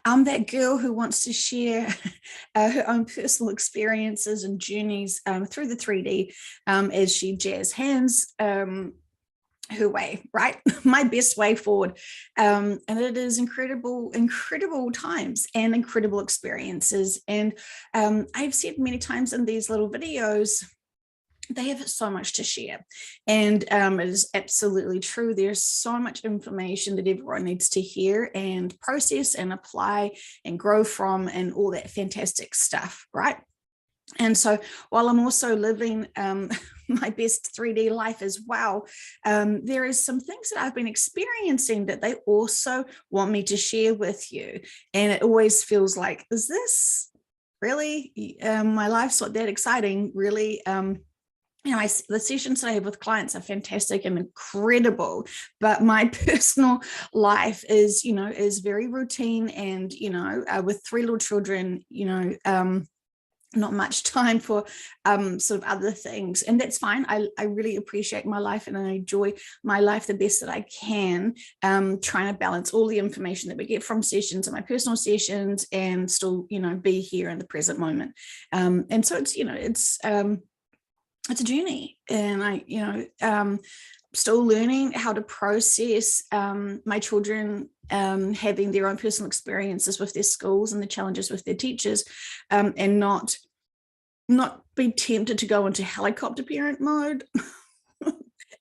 I'm that girl who wants to share her own personal experiences and journeys through the 3D as she jazz hands her way, right? My best way forward. And it is incredible times and incredible experiences. And I've said many times in these little videos, they have so much to share. And it is absolutely true. There's so much information that everyone needs to hear and process and apply and grow from and all that fantastic stuff, right? And so while I'm also living my best 3D life as well, there is some things that I've been experiencing that they also want me to share with you. And it always feels like, is this really, my life's not that exciting, really? The sessions that I have with clients are fantastic and incredible, but my personal life is, is very routine and, with 3 little children, not much time for sort of other things, and that's fine. I really appreciate my life and I enjoy my life the best that I can, trying to balance all the information that we get from sessions and my personal sessions and still, be here in the present moment. And so it's a journey, and I, still learning how to process my children having their own personal experiences with their schools and the challenges with their teachers, and not be tempted to go into helicopter parent mode.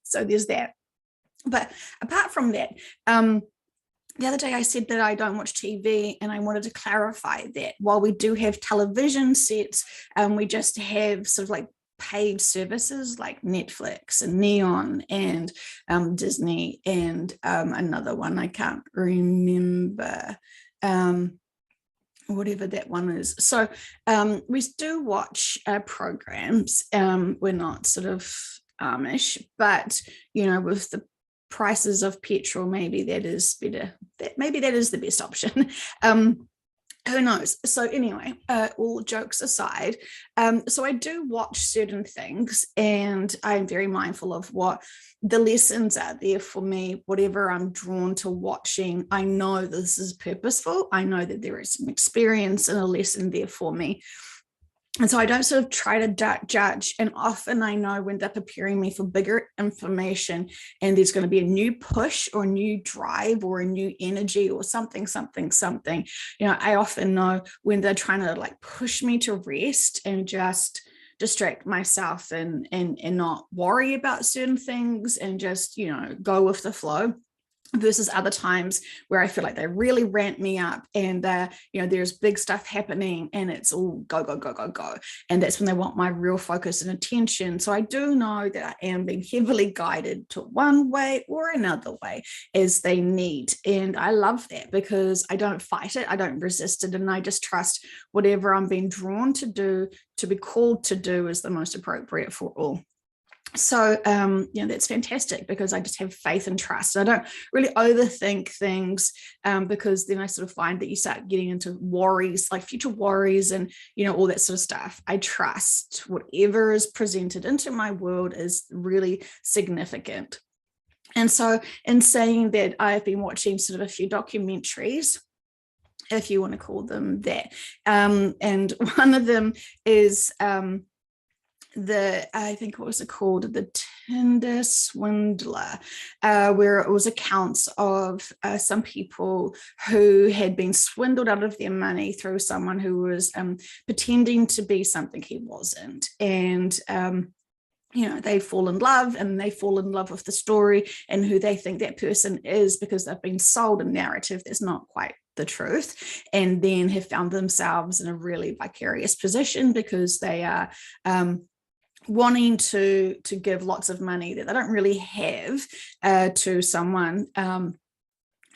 So there's that. But apart from that, the other day I said that I don't watch TV, and I wanted to clarify that while we do have television sets, we just have sort of like paid services like Netflix and Neon and Disney and another one I can't remember, whatever that one is. So we do watch programs. We're not sort of Amish, but with the prices of petrol, maybe that is better. Maybe that is the best option. Who knows? So anyway, all jokes aside, so I do watch certain things, and I'm very mindful of what the lessons are there for me. Whatever I'm drawn to watching, I know this is purposeful. I know that there is some experience and a lesson there for me. And so I don't sort of try to judge. And often I know when they're preparing me for bigger information and there's going to be a new push or a new drive or a new energy or something, I often know when they're trying to like push me to rest and just distract myself and not worry about certain things and just, go with the flow. Versus other times where I feel like they really ramp me up and, there's big stuff happening and it's all go, go, go, go, go. And that's when they want my real focus and attention. So I do know that I am being heavily guided to one way or another way as they need. And I love that because I don't fight it. I don't resist it. And I just trust whatever I'm being drawn to do, to be called to do, is the most appropriate for all. So, that's fantastic because I just have faith and trust. I don't really overthink things because then I sort of find that you start getting into worries, like future worries and, all that sort of stuff. I trust whatever is presented into my world is really significant. And so in saying that, I've been watching sort of a few documentaries, if you want to call them that. And one of them is I think what was it called? The Tinder Swindler, where it was accounts of some people who had been swindled out of their money through someone who was pretending to be something he wasn't. And they fall in love with the story and who they think that person is because they've been sold a narrative that's not quite the truth, and then have found themselves in a really vicarious position because they are wanting to give lots of money that they don't really have to someone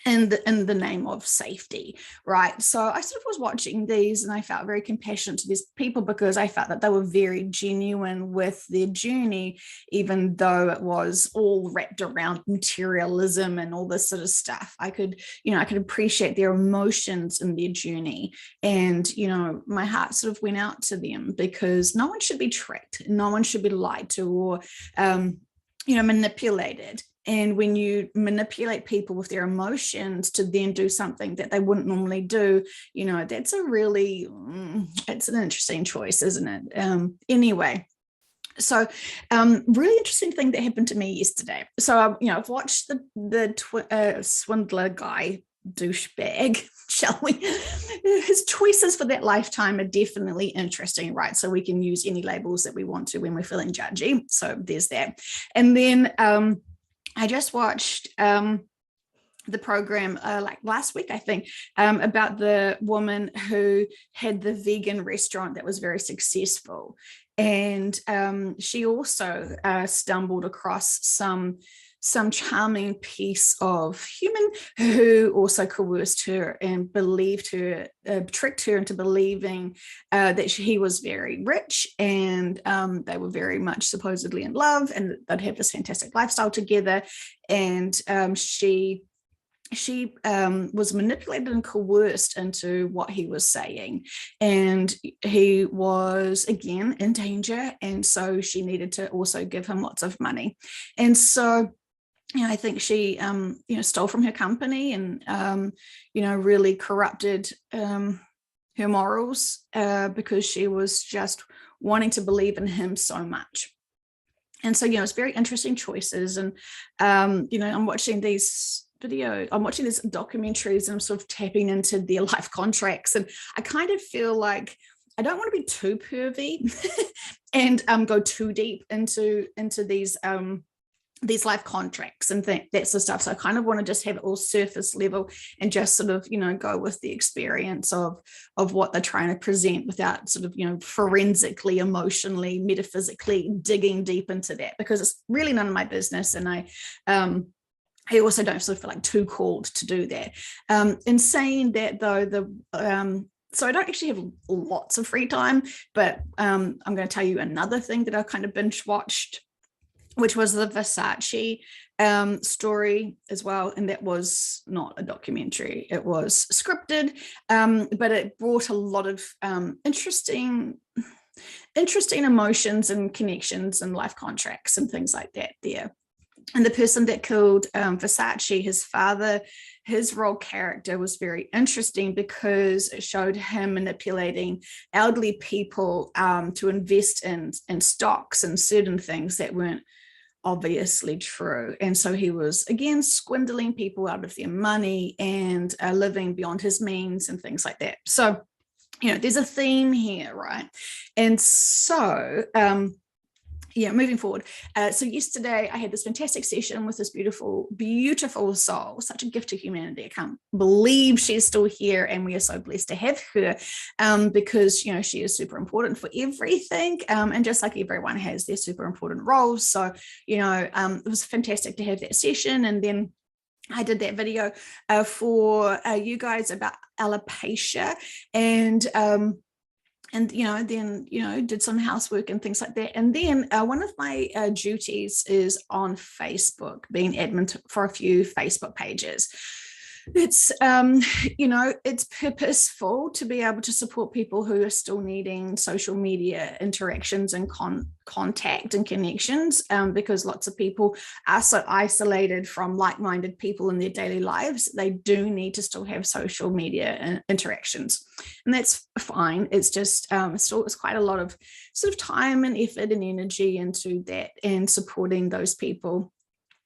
in the name of safety, right? So I sort of was watching these and I felt very compassionate to these people because I felt that they were very genuine with their journey, even though it was all wrapped around materialism and all this sort of stuff. I could appreciate their emotions in their journey, and my heart sort of went out to them because no one should be tricked, no one should be lied to or manipulated. And when you manipulate people with their emotions to then do something that they wouldn't normally do, you know, that's a really, it's an interesting choice, isn't it? Anyway. So really interesting thing that happened to me yesterday. So, you know, I've watched the swindler guy, douchebag, shall we? His choices for that lifetime are definitely interesting, right? So we can use any labels that we want to when we're feeling judgy. So there's that. And then I just watched the program like last week, I think, about the woman who had the vegan restaurant that was very successful. And she also stumbled across some charming piece of human who also coerced her and believed her, tricked her into believing that he was very rich, and they were very much supposedly in love, and they'd have this fantastic lifestyle together. And she was manipulated and coerced into what he was saying, and he was again in danger, and so she needed to also give him lots of money. And so, you know, I think she you know, stole from her company, and you know, really corrupted her morals because she was just wanting to believe in him so much. And so, you know, it's very interesting choices. And you know, I'm watching these documentaries, and I'm sort of tapping into their life contracts, and I kind of feel like I don't want to be too pervy and go too deep into these life contracts and that sort of stuff. So I kind of want to just have it all surface level and just sort of, you know, go with the experience of what they're trying to present, without sort of, you know, forensically, emotionally, metaphysically digging deep into that, because it's really none of my business. And I also don't sort of feel like too called to do that. In saying that, though, so I don't actually have lots of free time, but I'm going to tell you another thing that I kind of binge watched, which was the Versace story as well. And that was not a documentary, it was scripted, but it brought a lot of interesting emotions and connections and life contracts and things like that there. And the person that killed Versace, his father, his role character was very interesting, because it showed him manipulating elderly people to invest in stocks and certain things that weren't obviously true. And so he was, again, swindling people out of their money and living beyond his means and things like that. So, you know, there's a theme here, right? And so, yeah, moving forward. So yesterday I had this fantastic session with this beautiful, beautiful soul, such a gift to humanity. I can't believe she's still here, and we are so blessed to have her, because, you know, she is super important for everything. And just like everyone has their super important roles. So, you know, it was fantastic to have that session. And then I did that video for you guys about alopecia, and you know, then, you know, did some housework and things like that. And then one of my duties is on Facebook, being admin for a few Facebook pages. It's you know, it's purposeful to be able to support people who are still needing social media interactions and contact and connections, because lots of people are so isolated from like-minded people in their daily lives. They do need to still have social media interactions, and that's fine. It's just it's quite a lot of sort of time and effort and energy into that and supporting those people.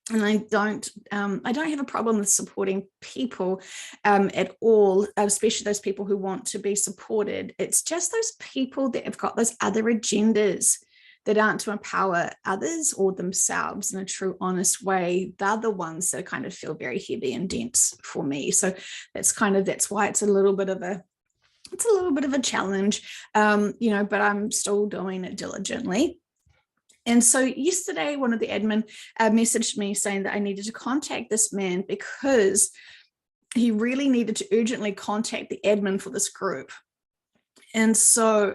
And I don't have a problem with supporting people at all, especially those people who want to be supported. It's just those people that have got those other agendas that aren't to empower others or themselves in a true, honest way. They're the ones that kind of feel very heavy and dense for me. So that's why it's a little bit of a challenge, you know, but I'm still doing it diligently. And so yesterday, one of the admin messaged me saying that I needed to contact this man because he really needed to urgently contact the admin for this group. And so,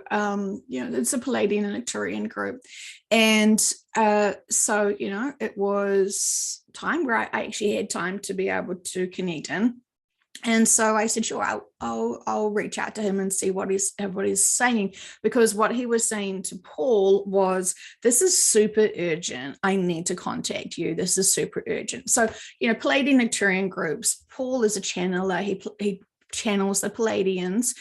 you know, it's a Palladian and Arcturian group. And so, you know, it was time where I actually had time to be able to connect in. And so I said, sure, I'll reach out to him and see what he's saying, because what he was saying to Paul was, this is super urgent. I need to contact you. This is super urgent. So, Palladian Nectarian groups, Paul is a channeler. He channels the Palladians.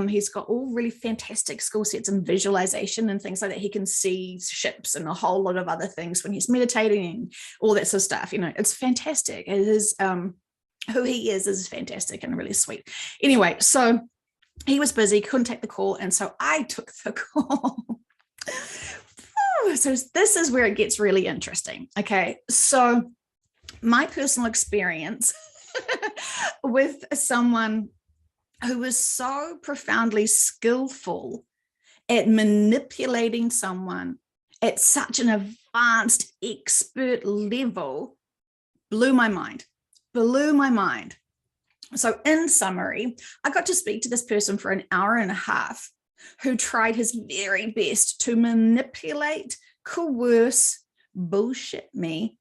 He's got all really fantastic skill sets and visualization and things like that. He can see ships and a whole lot of other things when he's meditating and all that sort of stuff. It's fantastic. It is, who he is fantastic and really sweet. Anyway, so he was busy, couldn't take the call, and so I took the call. So this is where it gets really interesting. Okay, so my personal experience with someone who was so profoundly skillful at manipulating someone at such an advanced expert level blew my mind. So in summary, I got to speak to this person for an hour and a half who tried his very best to manipulate, coerce, bullshit me,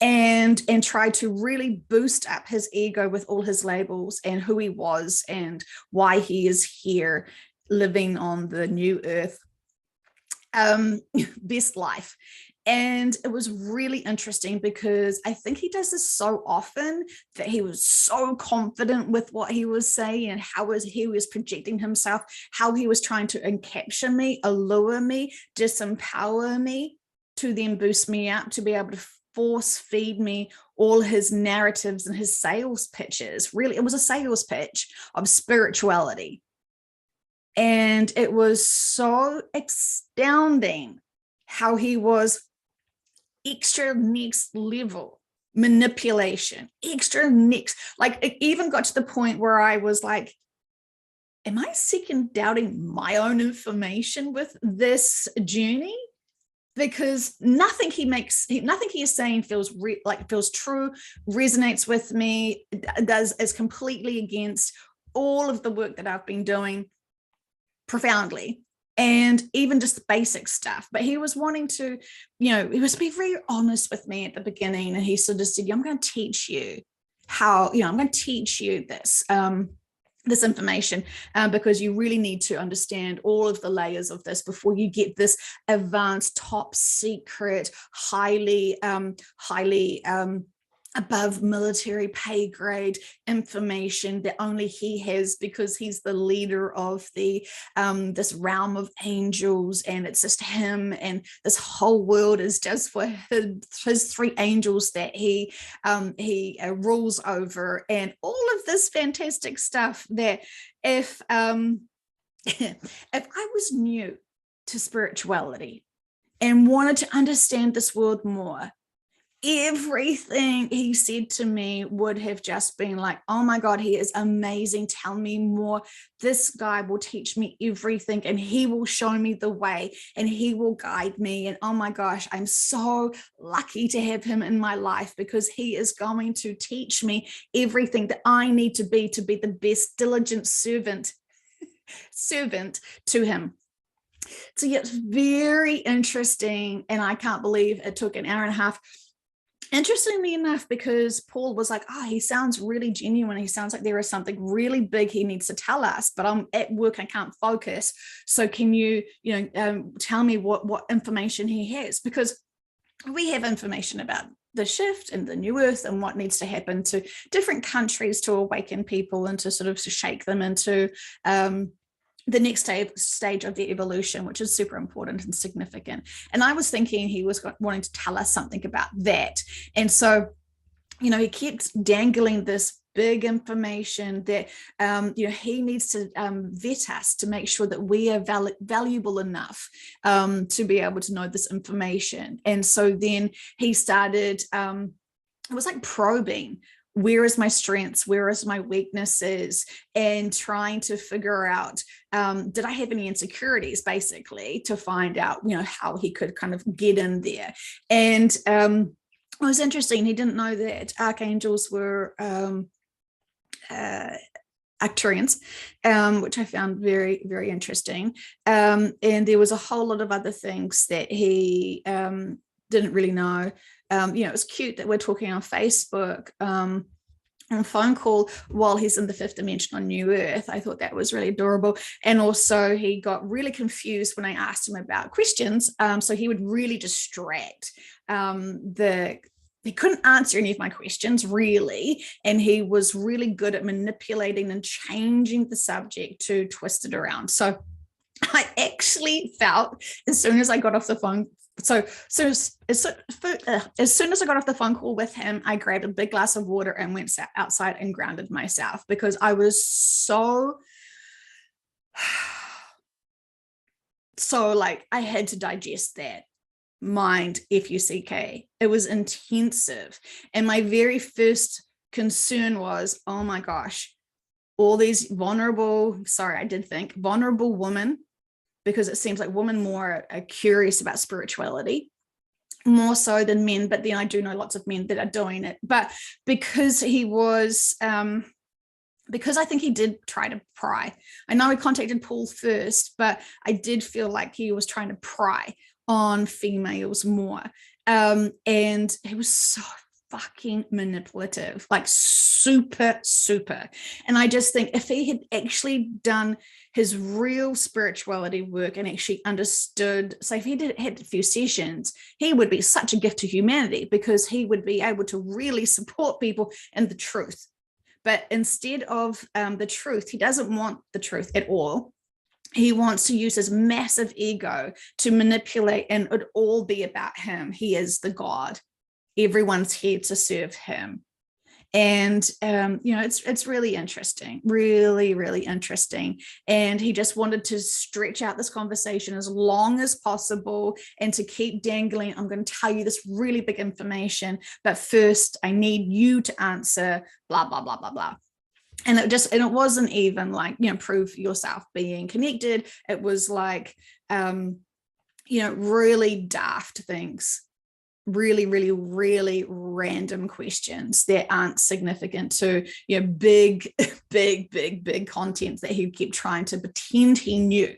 and tried to really boost up his ego with all his labels and who he was and why he is here living on the new earth, best life. And it was really interesting because I think he does this so often that he was so confident with what he was saying and how he was projecting himself, how he was trying to encapture me, allure me, disempower me, to then boost me up, to be able to force feed me all his narratives and his sales pitches. Really, it was a sales pitch of spirituality. And it was so astounding how he was extra next level manipulation, extra next, like it even got to the point where I was like, am I second doubting my own information with this journey? Because nothing he is saying feels true, resonates with me, is completely against all of the work that I've been doing profoundly. And even just the basic stuff. But he was wanting to, he was being very honest with me at the beginning. And he sort of said, I'm going to teach you how, I'm going to teach you this, this information, because you really need to understand all of the layers of this before you get this advanced, top secret, highly above military pay grade information that only he has, because he's the leader of the this realm of angels, and it's just him, and this whole world is just for his three angels that he rules over, and all of this fantastic stuff that if if I was new to spirituality and wanted to understand this world more, everything he said to me would have just been like, oh my God, he is amazing. Tell me more. This guy will teach me everything, and he will show me the way, and he will guide me. And oh my gosh, I'm so lucky to have him in my life, because he is going to teach me everything that I need to be the best diligent servant to him. So yeah, it's very interesting. And I can't believe it took an hour and a half. Interestingly enough, because Paul was like, he sounds really genuine. He sounds like there is something really big he needs to tell us, but I'm at work, I can't focus. So can you, tell me what information he has? Because we have information about the shift and the new earth and what needs to happen to different countries to awaken people and to sort of shake them into the next stage of the evolution, which is super important and significant. And I was thinking he was wanting to tell us something about that. And so, he kept dangling this big information that, he needs to vet us to make sure that we are valuable enough to be able to know this information. And so then he started, it was like probing, where is my strengths, where is my weaknesses, and trying to figure out, did I have any insecurities, basically, to find out, how he could kind of get in there. And it was interesting. He didn't know that archangels were Arcturians, which I found very, very interesting. And there was a whole lot of other things that he didn't really know. It was cute that we're talking on Facebook on a phone call while he's in the fifth dimension on New Earth. I thought that was really adorable. And also he got really confused when I asked him about questions. So he would really distract he couldn't answer any of my questions really. And he was really good at manipulating and changing the subject to twist it around. So I actually felt as soon as I got off the phone, as soon as I got off the phone call with him, I grabbed a big glass of water and went outside and grounded myself, because I was so like, I had to digest that. Mind FUCK. It was intensive. And my very first concern was, oh my gosh, all these vulnerable women, because it seems like women more are curious about spirituality, more so than men. But then I do know lots of men that are doing it. But because he was, because I think he did try to pry. I know he contacted Paul first, but I did feel like he was trying to pry on females more. And he was so fucking manipulative, like super. And I just think if he had actually done his real spirituality work and actually understood, so if he had a few sessions, he would be such a gift to humanity, because he would be able to really support people in the truth. But instead of the truth, he doesn't want the truth at all. He wants to use his massive ego to manipulate, and it would all be about him. He is the God. Everyone's here to serve him. And, it's really interesting, really interesting. And he just wanted to stretch out this conversation as long as possible and to keep dangling. I'm going to tell you this really big information, but first I need you to answer blah, blah, blah, blah, blah. And it wasn't even like, prove yourself being connected. It was like, really daft things, really random questions that aren't significant to, big content that he kept trying to pretend he knew.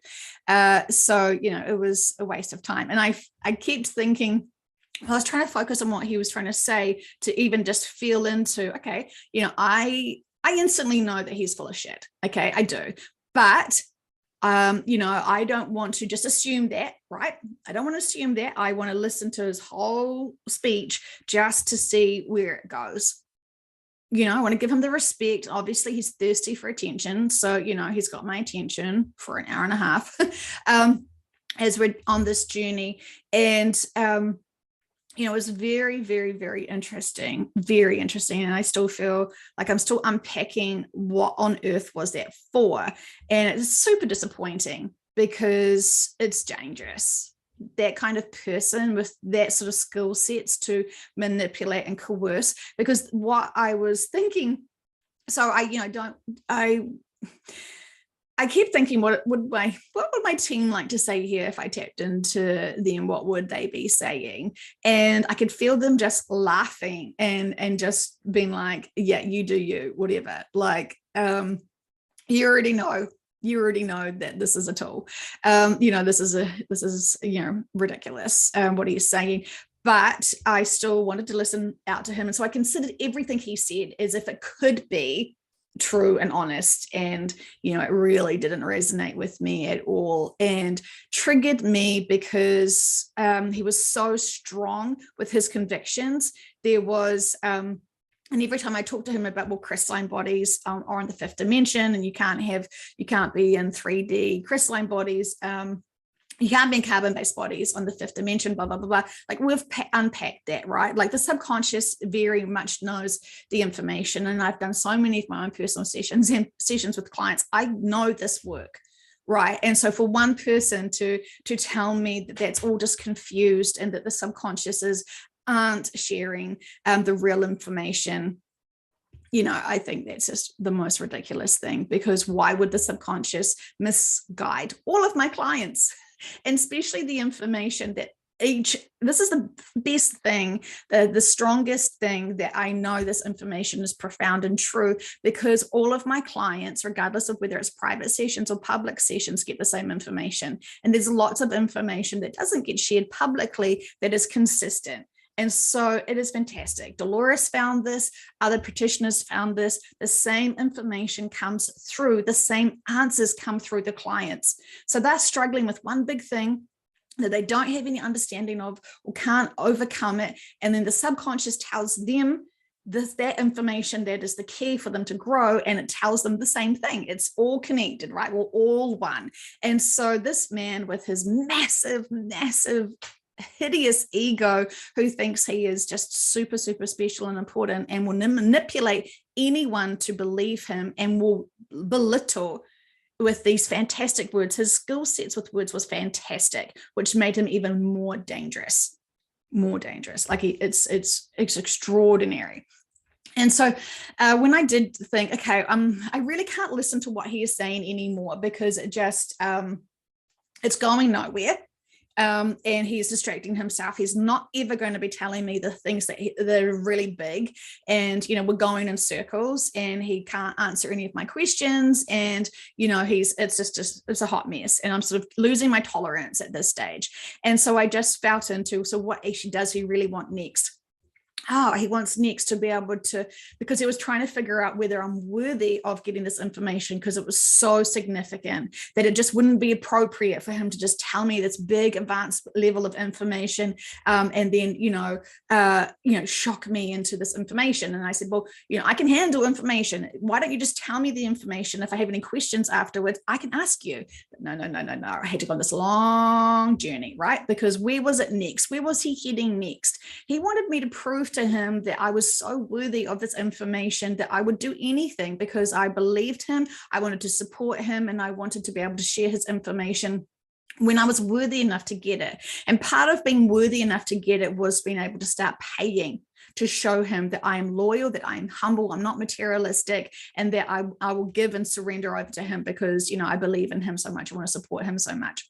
So, it was a waste of time. And I kept thinking, I was trying to focus on what he was trying to say, to even just feel into, okay, I instantly know that he's full of shit. Okay, I do. But, I don't want to just assume that, right? I don't want to assume that. I want to listen to his whole speech just to see where it goes. I want to give him the respect. Obviously, he's thirsty for attention. So, he's got my attention for an hour and a half as we're on this journey. And, it was very interesting, very interesting. And I still feel like I'm still unpacking what on earth was that for. And it's super disappointing, because it's dangerous. That kind of person with that sort of skill sets to manipulate and coerce. Because what I was thinking, so I keep thinking, what would my team like to say here if I tapped into them? What would they be saying? And I could feel them just laughing and just being like, yeah, you do you, whatever. Like, you already know that this is a tool. This is ridiculous. What he's saying. But I still wanted to listen out to him. And so I considered everything he said as if it could be true and honest, and it really didn't resonate with me at all, and triggered me because he was so strong with his convictions. There was and every time I talked to him about, well, crystalline bodies are in the fifth dimension, and you can't be in 3D crystalline bodies, you can't be in carbon-based bodies on the fifth dimension, blah, blah, blah, blah. Like, we've unpacked that, right? Like, the subconscious very much knows the information. And I've done so many of my own personal sessions with clients. I know this work, right? And so for one person to tell me that that's all just confused and that the subconsciouses aren't sharing the real information, I think that's just the most ridiculous thing, because why would the subconscious misguide all of my clients? And especially the information that this is the best thing, the strongest thing that I know this information is profound and true, because all of my clients, regardless of whether it's private sessions or public sessions, get the same information. And there's lots of information that doesn't get shared publicly that is consistent. And so it is fantastic. Dolores found this, other practitioners found this. The same information comes through, the same answers come through the clients. So they're struggling with one big thing that they don't have any understanding of or can't overcome it. And then the subconscious tells them that information that is the key for them to grow, and it tells them the same thing. It's all connected, right? We're all one. And so this man with his massive, massive, hideous ego, who thinks he is just super, super special and important, and will manipulate anyone to believe him, and will belittle with these fantastic words. His skill sets with words was fantastic, which made him even more dangerous. Like it's extraordinary. And so when I did think, okay, I really can't listen to what he is saying anymore, because it just it's going nowhere. And he's distracting himself. He's not ever going to be telling me the things that are really big, and we're going in circles, and he can't answer any of my questions, and it's a hot mess, and I'm sort of losing my tolerance at this stage. And so I just felt into, so what actually does he really want next? He wants next to be able to, because he was trying to figure out whether I'm worthy of getting this information, because it was so significant that it just wouldn't be appropriate for him to just tell me this big advanced level of information, and then shock me into this information. And I said, well, I can handle information. Why don't you just tell me the information? If I have any questions afterwards, I can ask you. But no. I had to go on this long journey, right? Because where was it next? Where was he heading next? He wanted me to prove to him that I was so worthy of this information that I would do anything, because I believed him, I wanted to support him, and I wanted to be able to share his information when I was worthy enough to get it. And part of being worthy enough to get it was being able to start paying to show him that I am loyal, that I am humble, I'm not materialistic, and that I will give and surrender over to him, because I believe in him so much, I want to support him so much.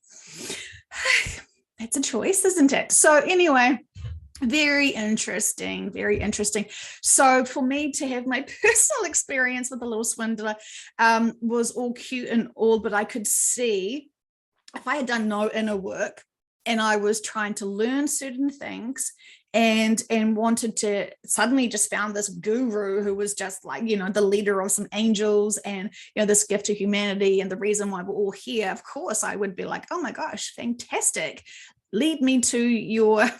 That's a choice, isn't it? So anyway, very interesting. So for me to have my personal experience with the little swindler was all cute and all, but I could see if I had done no inner work, and I was trying to learn certain things, and wanted to, suddenly just found this guru who was just like, the leader of some angels, and this gift to humanity, and the reason why we're all here. Of course I would be like, oh my gosh, fantastic, lead me to your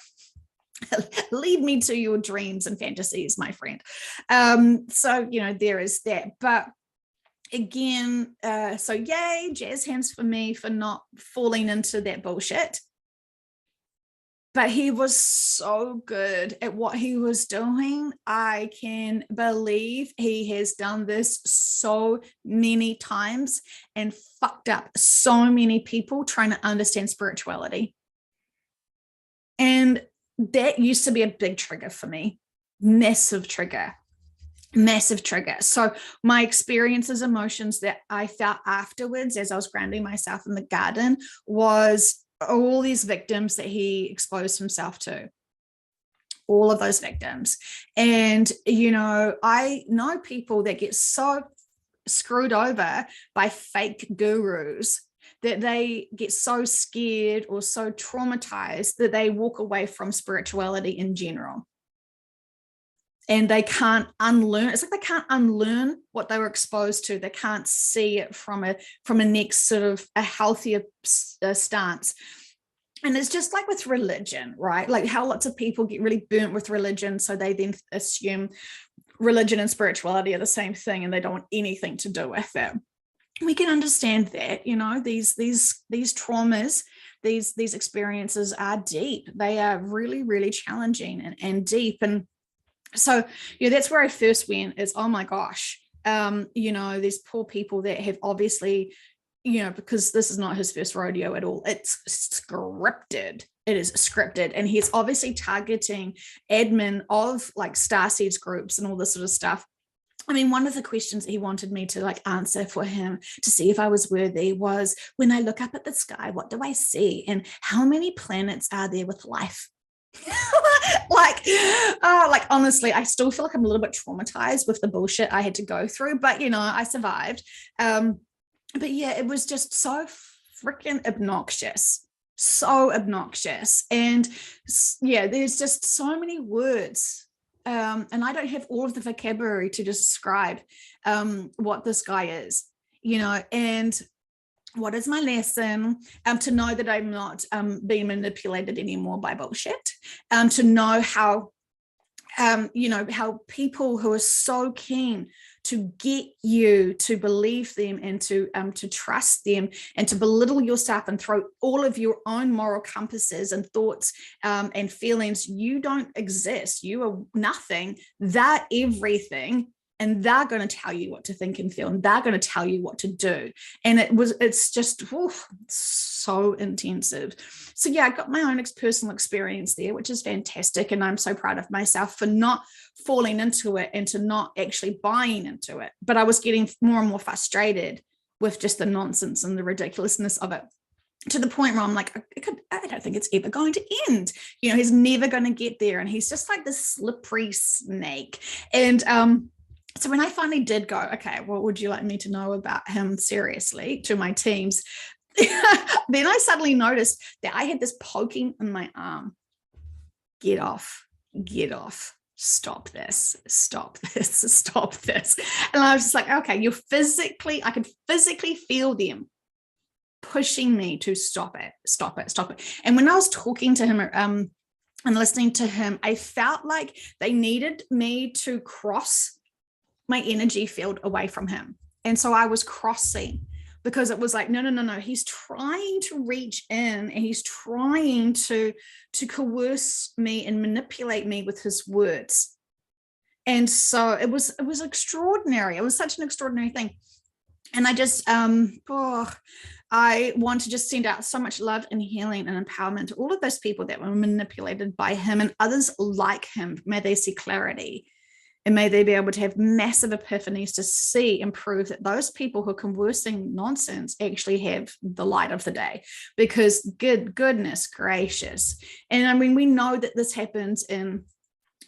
dreams and fantasies, my friend. So there is that. But again, so yay, jazz hands for me for not falling into that bullshit. But he was so good at what he was doing. I can believe he has done this so many times and fucked up so many people trying to understand spirituality. And that used to be a big trigger for me. Massive trigger. So my experiences, emotions that I felt afterwards as I was grounding myself in the garden was all these victims that he exposed himself to. All of those victims. And, I know people that get so screwed over by fake gurus that they get so scared or so traumatized that they walk away from spirituality in general. And they can't unlearn. It's like they can't unlearn what they were exposed to. They can't see it from a next sort of a healthier stance. And it's just like with religion, right? Like how lots of people get really burnt with religion, so they then assume religion and spirituality are the same thing, and they don't want anything to do with it. We can understand that, these traumas, these experiences are deep. They are really, really challenging and deep. And so, that's where I first went is, oh my gosh, these poor people that have obviously, because this is not his first rodeo at all. It's scripted. It is scripted. And he's obviously targeting admin of like starseeds groups and all this sort of stuff. I mean, one of the questions he wanted me to answer for him to see if I was worthy was, when I look up at the sky, what do I see? And how many planets are there with life? Honestly, I still feel like I'm a little bit traumatized with the bullshit I had to go through, but I survived. But yeah, it was just so freaking obnoxious. so obnoxious. And yeah, there's just so many words. And I don't have all of the vocabulary to describe what this guy is, and what is my lesson? To know that I'm not being manipulated anymore by bullshit. To know how, how people who are so keen to get you to believe them and to trust them and to belittle yourself and throw all of your own moral compasses and thoughts and feelings. You don't exist. You are nothing. They're everything. And they're going to tell you what to think and feel, and they're going to tell you what to do. And it's just so intensive. So yeah, I got my own personal experience there, which is fantastic. And I'm so proud of myself for not falling into it and to not actually buying into it. But I was getting more and more frustrated with just the nonsense and the ridiculousness of it, to the point where I'm like, I don't think it's ever going to end. He's never going to get there. And he's just like this slippery snake. And so when I finally did go, okay, what would you like me to know about him seriously, to my teams? Then I suddenly noticed that I had this poking in my arm. Get off, stop this. And I was just like, okay, I could physically feel them pushing me to stop it. And when I was talking to him, and listening to him, I felt like they needed me to cross my energy field away from him. And so I was crossing, because it was like, no, he's trying to reach in, and he's trying to coerce me and manipulate me with his words. And so it was extraordinary. It was such an extraordinary thing. And I just, I want to just send out so much love and healing and empowerment to all of those people that were manipulated by him and others like him. May they see clarity. And may they be able to have massive epiphanies to see and prove that those people who are conversing nonsense actually have the light of the day. Because goodness gracious. And I mean, we know that this happens in,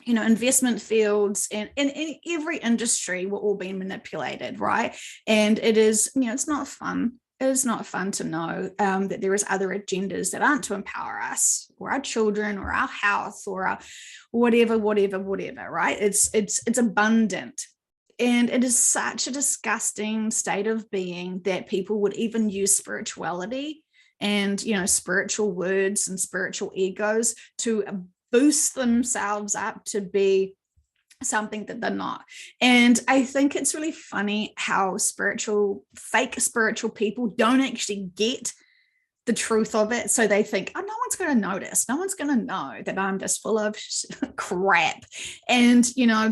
investment fields and in every industry. We're all being manipulated, right? And it is, it's not fun. It is not fun to know that there is other agendas that aren't to empower us or our children or our health or our whatever, right? It's abundant. And it is such a disgusting state of being that people would even use spirituality and, spiritual words and spiritual egos to boost themselves up to be something that they're not. And I think it's really funny how fake spiritual people don't actually get the truth of it. So they think, oh, no one's going to notice. No one's going to know that I'm just full of crap. And,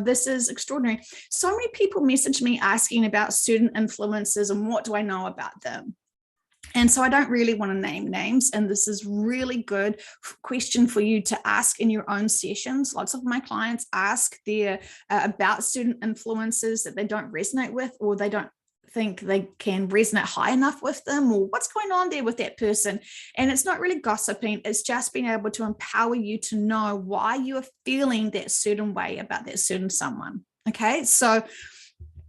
this is extraordinary. So many people message me asking about student influencers and what do I know about them? And so I don't really want to name names. And this is really good question for you to ask in your own sessions. Lots of my clients ask their about student influencers that they don't resonate with, or they don't think they can resonate high enough with them, or what's going on there with that person. And it's not really gossiping. It's just being able to empower you to know why you are feeling that certain way about that certain someone. Okay. So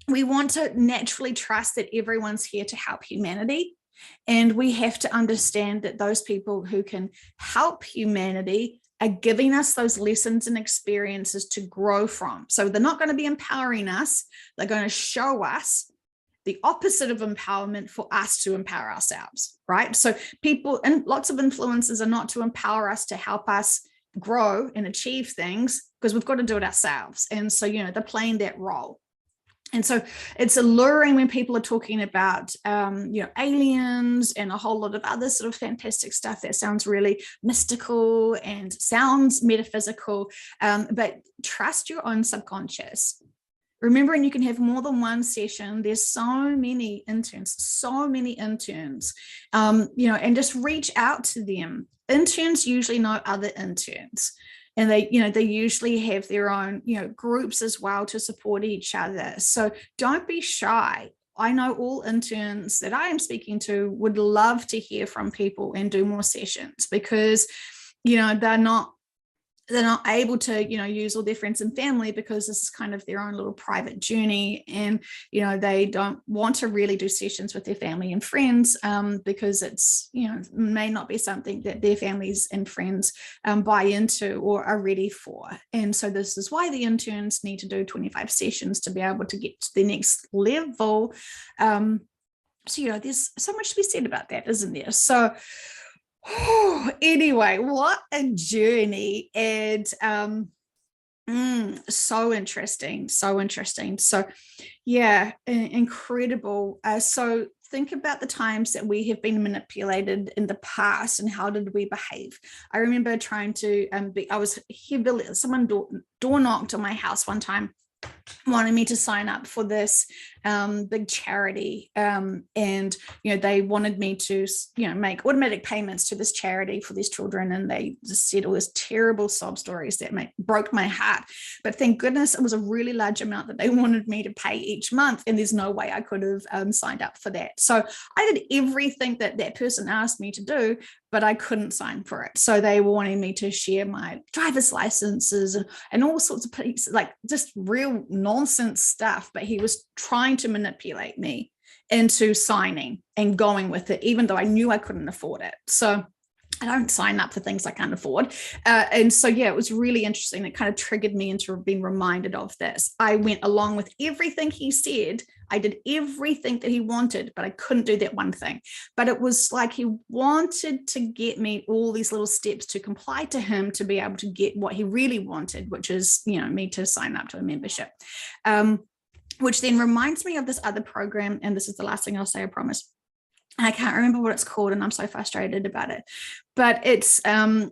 we want to naturally trust that everyone's here to help humanity. And we have to understand that those people who can help humanity are giving us those lessons and experiences to grow from. So they're not going to be empowering us. They're going to show us the opposite of empowerment for us to empower ourselves, right? So people and lots of influencers are not to empower us, to help us grow and achieve things, because we've got to do it ourselves. And so, they're playing that role. And so it's alluring when people are talking about, aliens and a whole lot of other sort of fantastic stuff that sounds really mystical and sounds metaphysical, but trust your own subconscious. Remembering you can have more than one session. There's so many interns, and just reach out to them. Interns usually know other interns. And they usually have their own, groups as well to support each other. So don't be shy. I know all interns that I am speaking to would love to hear from people and do more sessions, because, they're not they're not able to, use all their friends and family because this is kind of their own little private journey. And, they don't want to really do sessions with their family and friends because it's, may not be something that their families and friends buy into or are ready for. And so this is why the interns need to do 25 sessions to be able to get to the next level. So, there's so much to be said about that, isn't there? So, anyway, what a journey. And so interesting. So yeah, incredible. So think about the times that we have been manipulated in the past and how did we behave. I remember trying to someone door knocked on my house one time, wanted me to sign up for this big charity, and they wanted me to make automatic payments to this charity for these children, and they just said all these terrible sob stories that broke my heart. But thank goodness it was a really large amount that they wanted me to pay each month, and there's no way I could have signed up for that. So I did everything that person asked me to do, but I couldn't sign for it. So they were wanting me to share my driver's licenses and all sorts of pieces, like just real nonsense stuff. But he was trying to manipulate me into signing and going with it, even though I knew I couldn't afford it. So I don't sign up for things I can't afford. And so, yeah, it was really interesting. It kind of triggered me into being reminded of this. I went along with everything he said. I did everything that he wanted, but I couldn't do that one thing. But it was like he wanted to get me all these little steps to comply to him to be able to get what he really wanted, which is, me to sign up to a membership. Which then reminds me of this other program. And this is the last thing I'll say, I promise. I can't remember what it's called, and I'm so frustrated about it. But it's a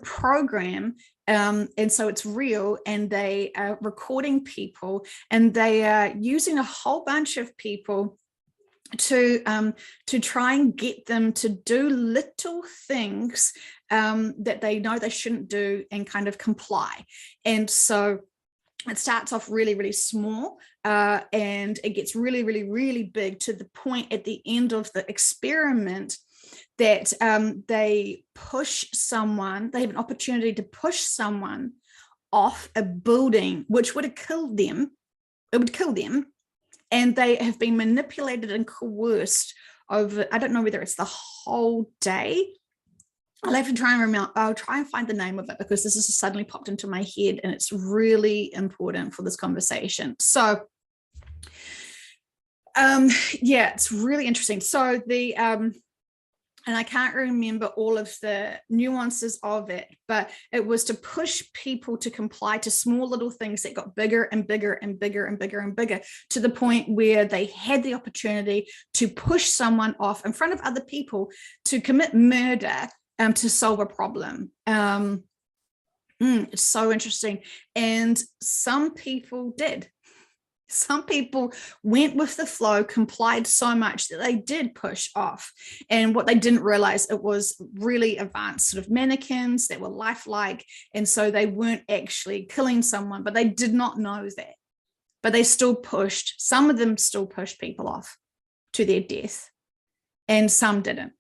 program, and so it's real, and they are recording people, and they are using a whole bunch of people to try and get them to do little things that they know they shouldn't do and kind of comply. And so it starts off really, really small, and it gets really, really, really big to the point at the end of the experiment that they push someone, they have an opportunity to push someone off a building, which would have killed them. It would kill them. And they have been manipulated and coerced over, I don't know whether it's the whole day. I'll have to try and remember. I'll try and find the name of it because this has suddenly popped into my head and it's really important for this conversation. So, yeah, it's really interesting. So and I can't remember all of the nuances of it, but it was to push people to comply to small little things that got bigger and bigger and bigger and bigger and bigger, to the point where they had the opportunity to push someone off in front of other people to commit murder to solve a problem. It's so interesting. And some people did. Some people went with the flow, complied so much that they did push off. And what they didn't realize, it was really advanced sort of mannequins that were lifelike. And so they weren't actually killing someone, but they did not know that. But they still pushed. Some of them still pushed people off to their death, and some didn't.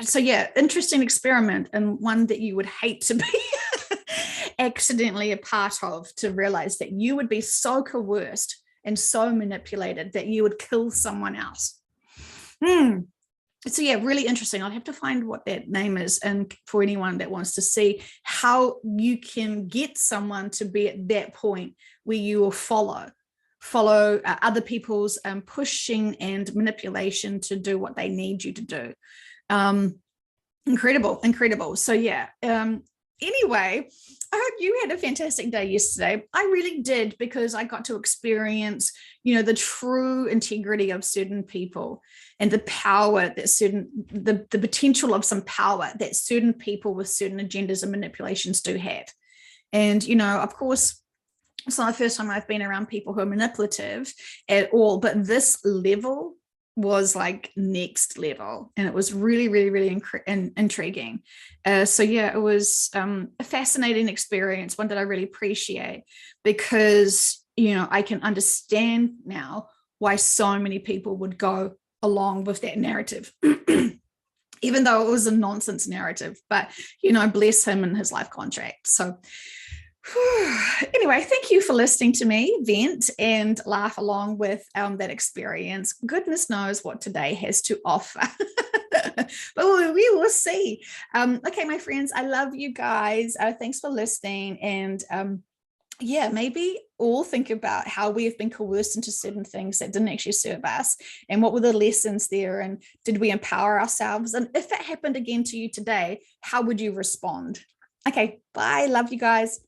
So yeah, interesting experiment, and one that you would hate to be accidentally a part of, to realize that you would be so coerced and so manipulated that you would kill someone else. So yeah, really interesting. I'll have to find what that name is, and for anyone that wants to see how you can get someone to be at that point where you will follow other people's pushing and manipulation to do what they need you to do. Incredible. So yeah, anyway, I hope you had a fantastic day yesterday. I really did, because I got to experience, the true integrity of certain people and the power that the potential of some power that certain people with certain agendas and manipulations do have. And, of course, it's not the first time I've been around people who are manipulative at all, but this level was like next level, and it was really, really, really intriguing. So yeah, it was a fascinating experience, one that I really appreciate, because I can understand now why so many people would go along with that narrative. even though it was a nonsense narrative, but, you know, bless him and his life contract. So anyway, thank you for listening to me vent and laugh along with that experience. Goodness knows what today has to offer. But we will see. Okay, my friends, I love you guys. Thanks for listening. And yeah, maybe all think about how we have been coerced into certain things that didn't actually serve us, and what were the lessons there, and did we empower ourselves? And if that happened again to you today, how would you respond? Okay, bye. Love you guys.